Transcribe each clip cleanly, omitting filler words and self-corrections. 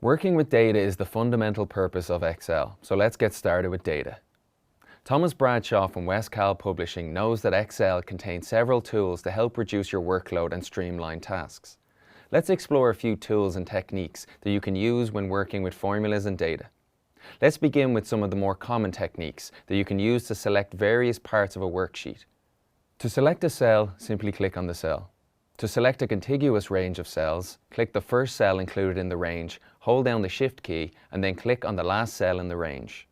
Working with data is the fundamental purpose of Excel, so let's get started with data. Thomas Bradshaw from Westcal Publishing knows that Excel contains several tools to help reduce your workload and streamline tasks. Let's explore a few tools and techniques that you can use when working with formulas and data. Let's begin with some of the more common techniques that you can use to select various parts of a worksheet. To select a cell, simply click on the cell. To select a contiguous range of cells, click the first cell included in the range, hold down the Shift key, and then click on the last cell in the range.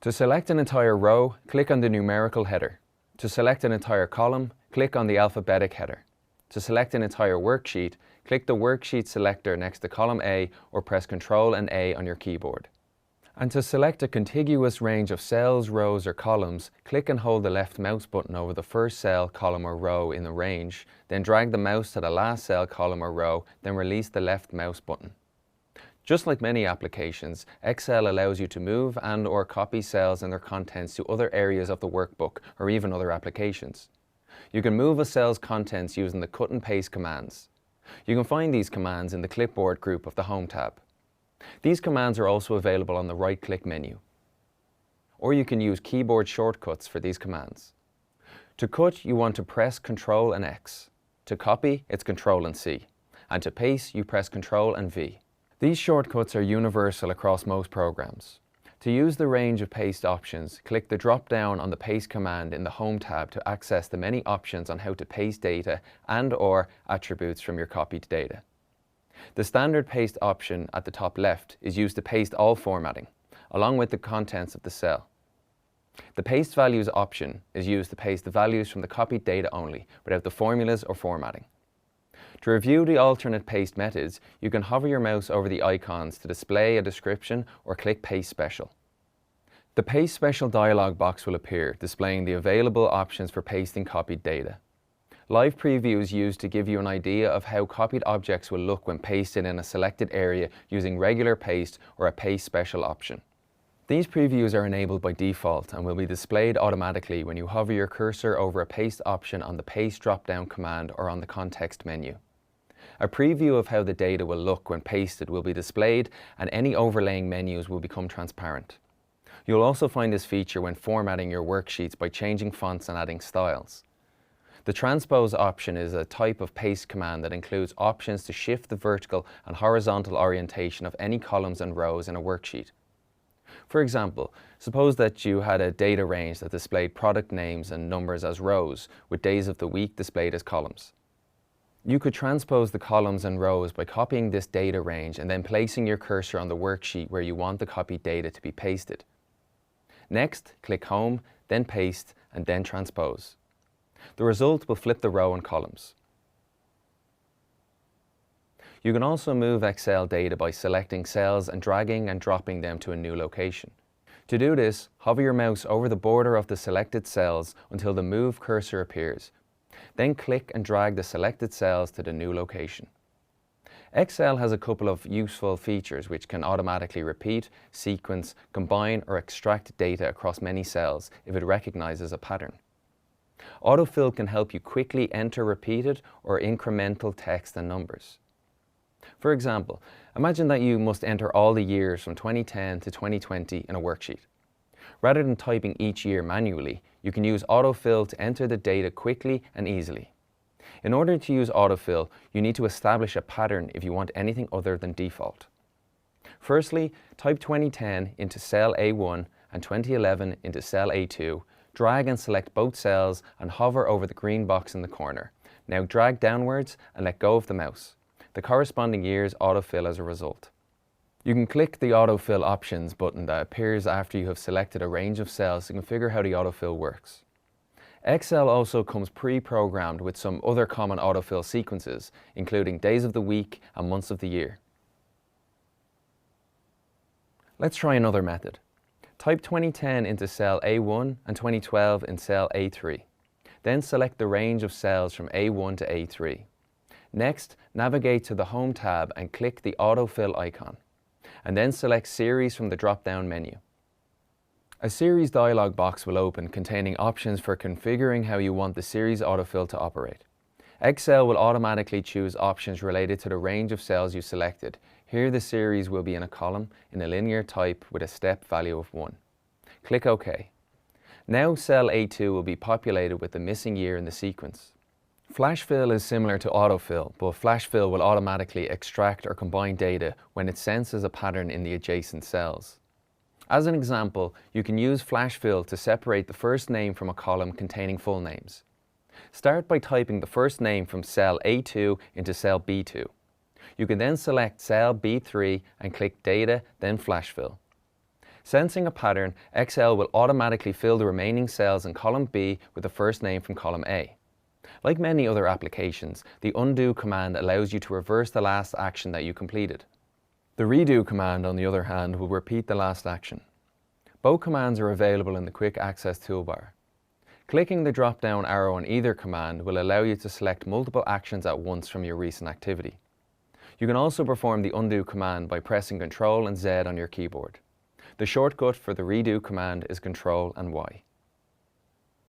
To select an entire row, click on the numerical header. To select an entire column, click on the alphabetic header. To select an entire worksheet, click the worksheet selector next to column A or press Ctrl and A on your keyboard. And to select a contiguous range of cells, rows or columns, click and hold the left mouse button over the first cell, column or row in the range, then drag the mouse to the last cell, column or row, then release the left mouse button. Just like many applications, Excel allows you to move and or copy cells and their contents to other areas of the workbook or even other applications. You can move a cell's contents using the cut and paste commands. You can find these commands in the clipboard group of the Home tab. These commands are also available on the right-click menu. Or you can use keyboard shortcuts for these commands. To cut, you want to press Ctrl and X. To copy, it's Ctrl and C. And to paste, you press Ctrl and V. These shortcuts are universal across most programs. To use the range of paste options, click the drop-down on the Paste command in the Home tab to access the many options on how to paste data and or attributes from your copied data. The standard paste option at the top left is used to paste all formatting, along with the contents of the cell. The paste values option is used to paste the values from the copied data only, without the formulas or formatting. To review the alternate paste methods, you can hover your mouse over the icons to display a description or click Paste Special. The Paste Special dialog box will appear, displaying the available options for pasting copied data. Live Preview is used to give you an idea of how copied objects will look when pasted in a selected area using regular paste or a Paste Special option. These previews are enabled by default and will be displayed automatically when you hover your cursor over a paste option on the Paste drop-down command or on the context menu. A preview of how the data will look when pasted will be displayed, and any overlaying menus will become transparent. You'll also find this feature when formatting your worksheets by changing fonts and adding styles. The transpose option is a type of paste command that includes options to shift the vertical and horizontal orientation of any columns and rows in a worksheet. For example, suppose that you had a data range that displayed product names and numbers as rows, with days of the week displayed as columns. You could transpose the columns and rows by copying this data range and then placing your cursor on the worksheet where you want the copied data to be pasted. Next, click Home, then Paste, and then Transpose. The result will flip the row and columns. You can also move Excel data by selecting cells and dragging and dropping them to a new location. To do this, hover your mouse over the border of the selected cells until the Move cursor appears. Then click and drag the selected cells to the new location. Excel has a couple of useful features which can automatically repeat, sequence, combine or extract data across many cells if it recognizes a pattern. Autofill can help you quickly enter repeated or incremental text and numbers. For example, imagine that you must enter all the years from 2010 to 2020 in a worksheet. Rather than typing each year manually, you can use autofill to enter the data quickly and easily. In order to use autofill, you need to establish a pattern if you want anything other than default. Firstly, type 2010 into cell A1 and 2011 into cell A2. Drag and select both cells and hover over the green box in the corner. Now drag downwards and let go of the mouse. The corresponding years autofill as a result. You can click the Autofill Options button that appears after you have selected a range of cells to configure how the autofill works. Excel also comes pre-programmed with some other common autofill sequences, including days of the week and months of the year. Let's try another method. Type 2010 into cell A1 and 2012 in cell A3. Then select the range of cells from A1 to A3. Next, navigate to the Home tab and click the Autofill icon. And then select Series from the drop-down menu. A Series dialog box will open containing options for configuring how you want the series autofill to operate. Excel will automatically choose options related to the range of cells you selected, Here the series will be in a column in a linear type with a step value of 1. Click OK. Now cell A2 will be populated with the missing year in the sequence. Flash fill is similar to autofill, but flash fill will automatically extract or combine data when it senses a pattern in the adjacent cells. As an example, you can use flash fill to separate the first name from a column containing full names. Start by typing the first name from cell A2 into cell B2. You can then select cell B3 and click Data, then Flash Fill. Sensing a pattern, Excel will automatically fill the remaining cells in column B with the first name from column A. Like many other applications, the undo command allows you to reverse the last action that you completed. The redo command, on the other hand, will repeat the last action. Both commands are available in the Quick Access toolbar. Clicking the drop-down arrow on either command will allow you to select multiple actions at once from your recent activity. You can also perform the undo command by pressing Ctrl and Z on your keyboard. The shortcut for the redo command is Ctrl and Y.